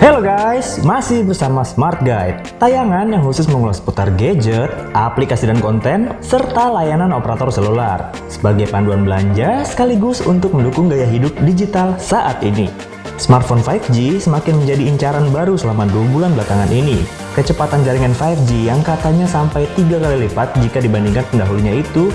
Halo guys, masih bersama Smart Guide, tayangan yang khusus mengulas seputar gadget, aplikasi dan konten, serta layanan operator seluler, sebagai panduan belanja sekaligus untuk mendukung gaya hidup digital saat ini. Smartphone 5G semakin menjadi incaran baru selama 2 bulan belakangan ini. Kecepatan jaringan 5G yang katanya sampai 3 kali lipat jika dibandingkan pendahulunya itu,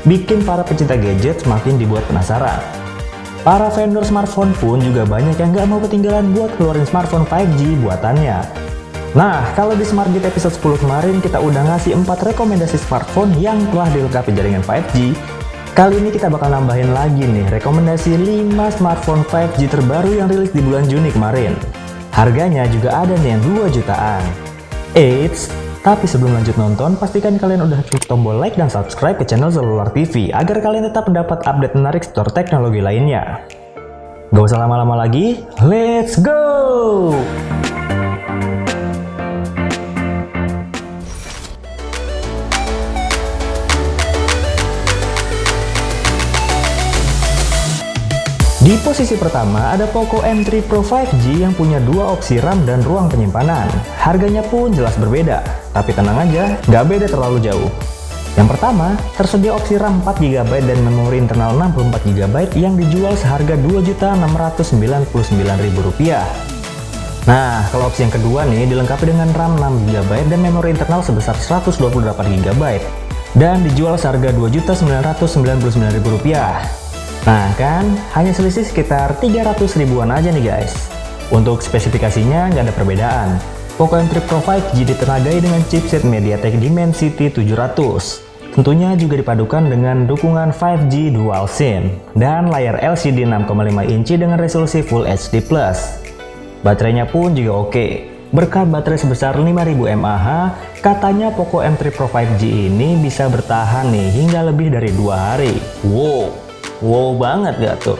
bikin para pecinta gadget semakin dibuat penasaran. Para vendor smartphone pun juga banyak yang nggak mau ketinggalan buat keluarin smartphone 5G buatannya. Nah, kalau di Smart Guide episode 10 kemarin kita udah ngasih 4 rekomendasi smartphone yang telah dilengkapi jaringan 5G. Kali ini kita bakal nambahin lagi nih rekomendasi 5 smartphone 5G terbaru yang rilis di bulan Juni kemarin. Harganya juga ada nih yang 2 jutaan. Eits, tapi sebelum lanjut nonton, pastikan kalian udah klik tombol like dan subscribe ke channel Seluler TV agar kalian tetap mendapat update menarik seputar teknologi lainnya. Gak usah lama-lama lagi, let's go! Di posisi pertama ada Poco M3 Pro 5G yang punya 2 opsi RAM dan ruang penyimpanan. Harganya pun jelas berbeda, tapi tenang aja, nggak beda terlalu jauh. Yang pertama, tersedia opsi RAM 4GB dan memori internal 64GB yang dijual seharga Rp2.699.000. Nah, kalau opsi yang kedua nih dilengkapi dengan RAM 6GB dan memori internal sebesar 128GB dan dijual seharga Rp2.999.000. Nah kan, hanya selisih sekitar 300 ribuan aja nih guys. Untuk spesifikasinya nggak ada perbedaan. Poco M3 Pro 5G ditenagai dengan chipset MediaTek Dimensity 700. Tentunya juga dipadukan dengan dukungan 5G Dual SIM dan layar LCD 6,5 inci dengan resolusi Full HD+. Baterainya pun juga oke. Berkat baterai sebesar 5000 mAh, katanya Poco M3 Pro 5G ini bisa bertahan nih hingga lebih dari 2 hari. Wow banget gak tuh?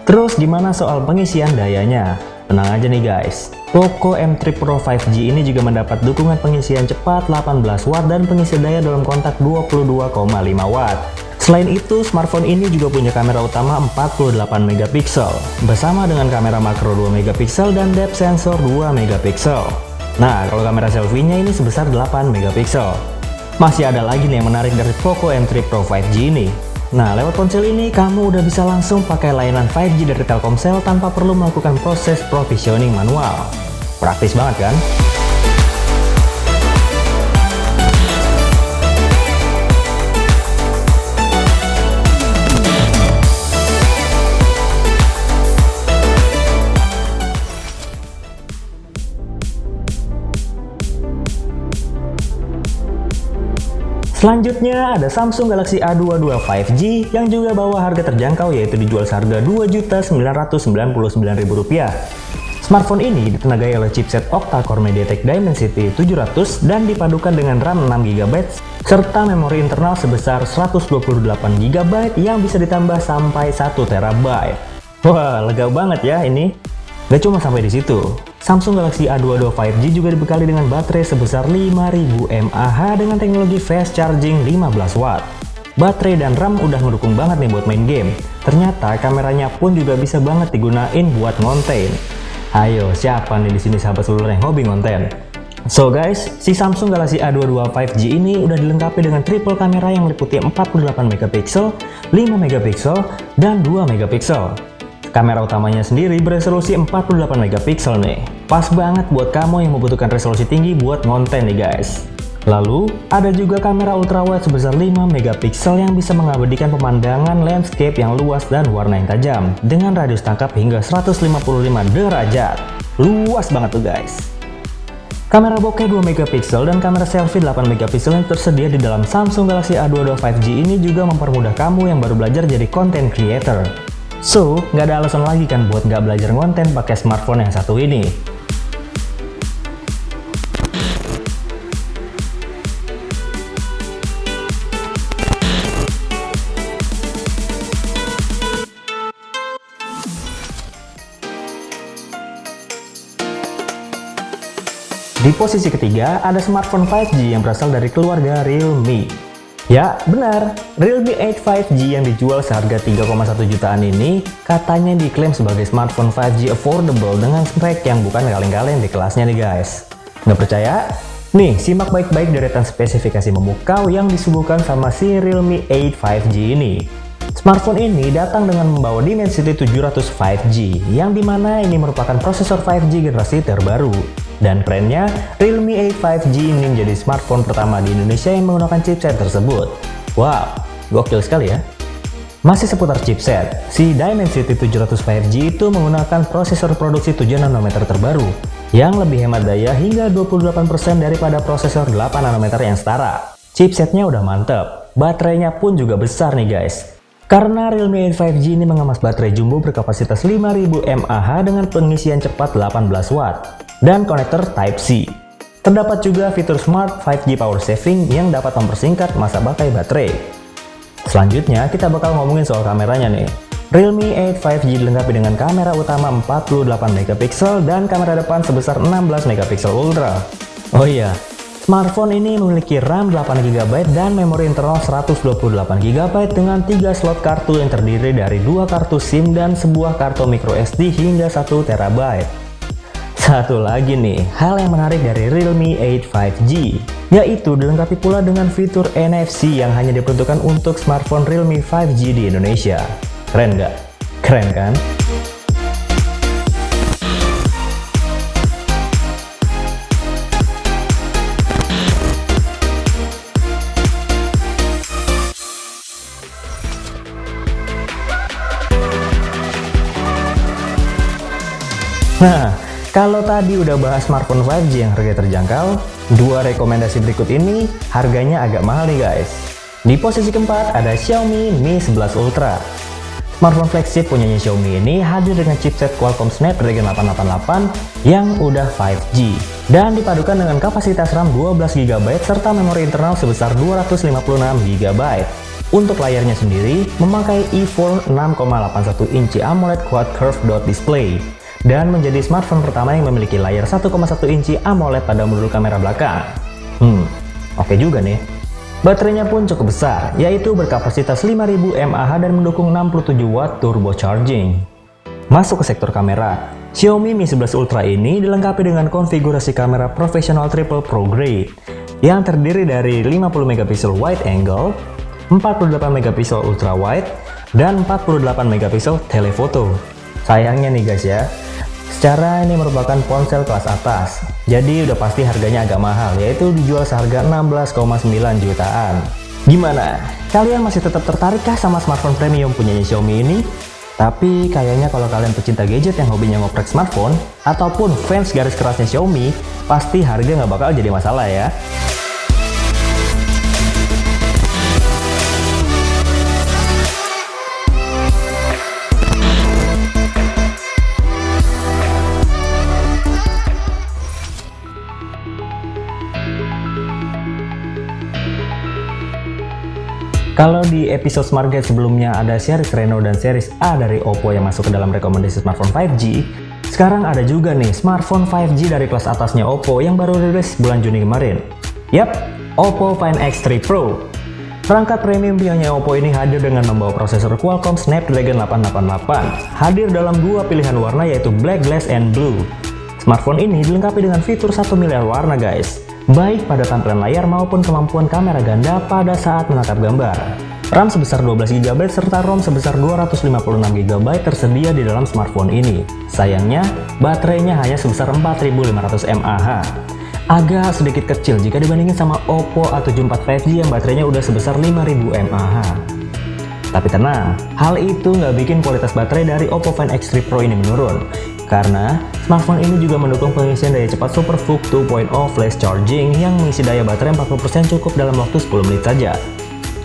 Terus gimana soal pengisian dayanya? Tenang aja nih guys, Poco M3 Pro 5G ini juga mendapat dukungan pengisian cepat 18 watt dan pengisi daya dalam kontak 22,5 watt. Selain itu, smartphone ini juga punya kamera utama 48 megapiksel bersama dengan kamera makro 2 megapiksel dan depth sensor 2 megapiksel. Nah, kalau kamera selfie-nya ini sebesar 8 megapiksel. Masih ada lagi nih yang menarik dari Poco M3 Pro 5G ini. Nah, lewat ponsel ini kamu udah bisa langsung pakai layanan 5G dari Telkomsel tanpa perlu melakukan proses provisioning manual. Praktis banget kan? Selanjutnya ada Samsung Galaxy A22 5G yang juga bawa harga terjangkau yaitu dijual seharga Rp2.999.000. Smartphone ini ditenagai oleh chipset octa-core MediaTek Dimensity 700 dan dipadukan dengan RAM 6GB serta memori internal sebesar 128GB yang bisa ditambah sampai 1TB. Wah, lega banget ya ini. Gak cuma sampai di situ, Samsung Galaxy A22 5G juga dibekali dengan baterai sebesar 5000 mAh dengan teknologi fast charging 15 watt. Baterai dan RAM udah mendukung banget nih buat main game. Ternyata kameranya pun juga bisa banget digunain buat ngonten. Ayo, siapa nih di sini sahabat seluler yang hobi ngonten? So guys, si Samsung Galaxy A22 5G ini udah dilengkapi dengan triple kamera yang meliputi 48 megapiksel, 5 megapiksel, dan 2 megapiksel. Kamera utamanya sendiri beresolusi 48 megapiksel nih. Pas banget buat kamu yang membutuhkan resolusi tinggi buat ngonten nih guys. Lalu, ada juga kamera ultrawide sebesar 5 megapiksel yang bisa mengabadikan pemandangan landscape yang luas dan warna yang tajam dengan radius tangkap hingga 155 derajat. Luas banget tuh guys. Kamera bokeh 2 megapiksel dan kamera selfie 8 megapiksel yang tersedia di dalam Samsung Galaxy A22 5G ini juga mempermudah kamu yang baru belajar jadi content creator. So, nggak ada alasan lagi kan buat nggak belajar konten pakai smartphone yang satu ini. Di posisi ketiga ada smartphone 5G yang berasal dari keluarga Realme. Ya, benar. Realme 8 5G yang dijual seharga 3,1 jutaan ini katanya diklaim sebagai smartphone 5G affordable dengan spek yang bukan kaleng-kaleng di kelasnya nih guys. Nggak percaya? Nih, simak baik-baik deretan spesifikasi memukau yang disuguhkan sama si Realme 8 5G ini. Smartphone ini datang dengan membawa Dimensity 700 5G, yang dimana ini merupakan prosesor 5G generasi terbaru. Dan kerennya, Realme 8 5G ini menjadi smartphone pertama di Indonesia yang menggunakan chipset tersebut. Wow, gokil sekali ya. Masih seputar chipset, si Dimensity 700 5G itu menggunakan prosesor produksi 7 nanometer terbaru, yang lebih hemat daya hingga 28% daripada prosesor 8 nanometer yang setara. Chipsetnya udah mantep, baterainya pun juga besar nih guys. Karena Realme 8 5G ini mengemas baterai jumbo berkapasitas 5000 mAh dengan pengisian cepat 18 watt dan konektor Type-C. Terdapat juga fitur Smart 5G Power Saving yang dapat mempersingkat masa pakai baterai. Selanjutnya kita bakal ngomongin soal kameranya nih. Realme 8 5G dilengkapi dengan kamera utama 48 megapiksel dan kamera depan sebesar 16 megapiksel ultra. Oh iya, smartphone ini memiliki RAM 8GB dan memori internal 128GB dengan 3 slot kartu yang terdiri dari 2 kartu SIM dan sebuah kartu microSD hingga 1TB. Satu lagi nih, hal yang menarik dari Realme 8 5G, yaitu dilengkapi pula dengan fitur NFC yang hanya diperuntukkan untuk smartphone Realme 5G di Indonesia. Keren nggak? Keren kan? Nah, kalau tadi udah bahas smartphone 5G yang harga terjangkau, dua rekomendasi berikut ini harganya agak mahal nih guys. Di posisi keempat ada Xiaomi Mi 11 Ultra. Smartphone flagship punyanya Xiaomi ini hadir dengan chipset Qualcomm Snapdragon 888 yang udah 5G dan dipadukan dengan kapasitas RAM 12GB serta memori internal sebesar 256GB. Untuk layarnya sendiri memakai E4 6,81 inci AMOLED Quad Curved Dot Display dan menjadi smartphone pertama yang memiliki layar 1,1 inci AMOLED pada modul kamera belakang. Oke juga nih. Baterainya pun cukup besar, yaitu berkapasitas 5000 mAh dan mendukung 67 watt turbo charging. Masuk ke sektor kamera, Xiaomi Mi 11 Ultra ini dilengkapi dengan konfigurasi kamera profesional triple pro grade yang terdiri dari 50 megapiksel wide angle, 48 megapiksel ultra wide, dan 48 megapiksel telephoto. Sayangnya nih guys ya, secara ini merupakan ponsel kelas atas, jadi udah pasti harganya agak mahal, yaitu dijual seharga 16,9 jutaan. Gimana? Kalian masih tetap tertarikkah sama smartphone premium punyanya Xiaomi ini? Tapi kayaknya kalau kalian pecinta gadget yang hobinya ngoprek smartphone, ataupun fans garis kerasnya Xiaomi, pasti harga nggak bakal jadi masalah ya. Kalau di episode Smart Guide sebelumnya ada series Reno dan series A dari Oppo yang masuk ke dalam rekomendasi smartphone 5G, sekarang ada juga nih smartphone 5G dari kelas atasnya Oppo yang baru rilis bulan Juni kemarin. Yap, Oppo Find X3 Pro. Perangkat premium punyanya Oppo ini hadir dengan membawa prosesor Qualcomm Snapdragon 888, hadir dalam dua pilihan warna yaitu Black Glass and Blue. Smartphone ini dilengkapi dengan fitur 1 miliar warna guys, baik pada tampilan layar maupun kemampuan kamera ganda pada saat menangkap gambar. RAM sebesar 12GB serta ROM sebesar 256GB tersedia di dalam smartphone ini. Sayangnya, baterainya hanya sebesar 4500 mAh. Agak sedikit kecil jika dibandingin sama Oppo A74 5G yang baterainya udah sebesar 5000 mAh. Tapi tenang, hal itu nggak bikin kualitas baterai dari Oppo Find X3 Pro ini menurun. Karena smartphone ini juga mendukung pengisian daya cepat SuperVOOC 2.0 flash charging yang mengisi daya baterai 40% cukup dalam waktu 10 menit saja.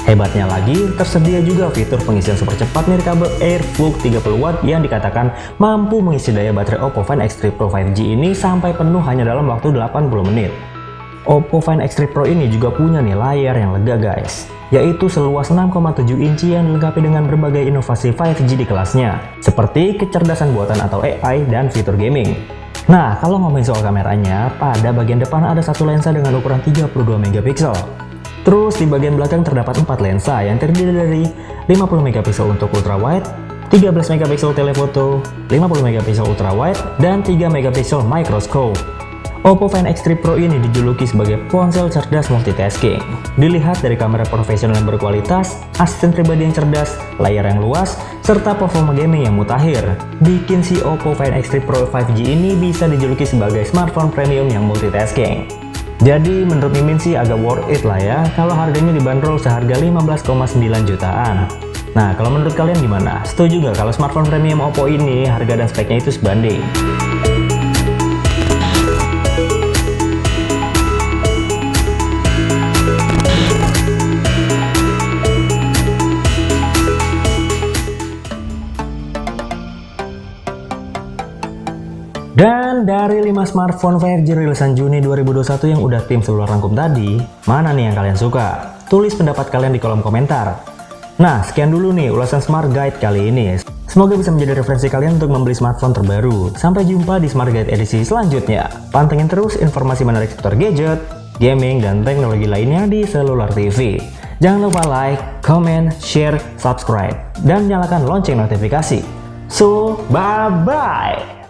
Hebatnya lagi, tersedia juga fitur pengisian super cepat nirkabel AirVOOC 30W yang dikatakan mampu mengisi daya baterai Oppo Find X3 Pro 5G ini sampai penuh hanya dalam waktu 80 menit. Oppo Find X3 Pro ini juga punya nih layar yang lega guys, yaitu seluas 6,7 inci yang dilengkapi dengan berbagai inovasi 5G di kelasnya, seperti kecerdasan buatan atau AI dan fitur gaming. Nah, kalau ngomongin soal kameranya, pada bagian depan ada satu lensa dengan ukuran 32 megapiksel. Terus Terus di bagian belakang terdapat 4 lensa yang terdiri dari 50 megapiksel untuk ultrawide, 13 megapiksel telefoto, 50 megapiksel ultrawide, dan 3 megapiksel microscope. Oppo Find X3 Pro ini dijuluki sebagai ponsel cerdas multitasking. Dilihat dari kamera profesional yang berkualitas, asisten pribadi yang cerdas, layar yang luas, serta performa gaming yang mutakhir, bikin si Oppo Find X3 Pro 5G ini bisa dijuluki sebagai smartphone premium yang multitasking. Jadi menurut Mimin sih agak worth it lah ya kalau harganya dibanderol seharga 15,9 jutaan. Nah, kalau menurut kalian gimana? Setuju nggak kalau smartphone premium Oppo ini harga dan speknya itu sebanding? Dan dari 5 smartphone 5G rilisan Juni 2021 yang udah tim seluler rangkum tadi, mana nih yang kalian suka? Tulis pendapat kalian di kolom komentar. Nah, sekian dulu nih ulasan Smart Guide kali ini. Semoga bisa menjadi referensi kalian untuk membeli smartphone terbaru. Sampai jumpa di Smart Guide edisi selanjutnya. Pantengin terus informasi menarik seputar gadget, gaming, dan teknologi lainnya di Seluler TV. Jangan lupa like, comment, share, subscribe, dan nyalakan lonceng notifikasi. So, bye-bye!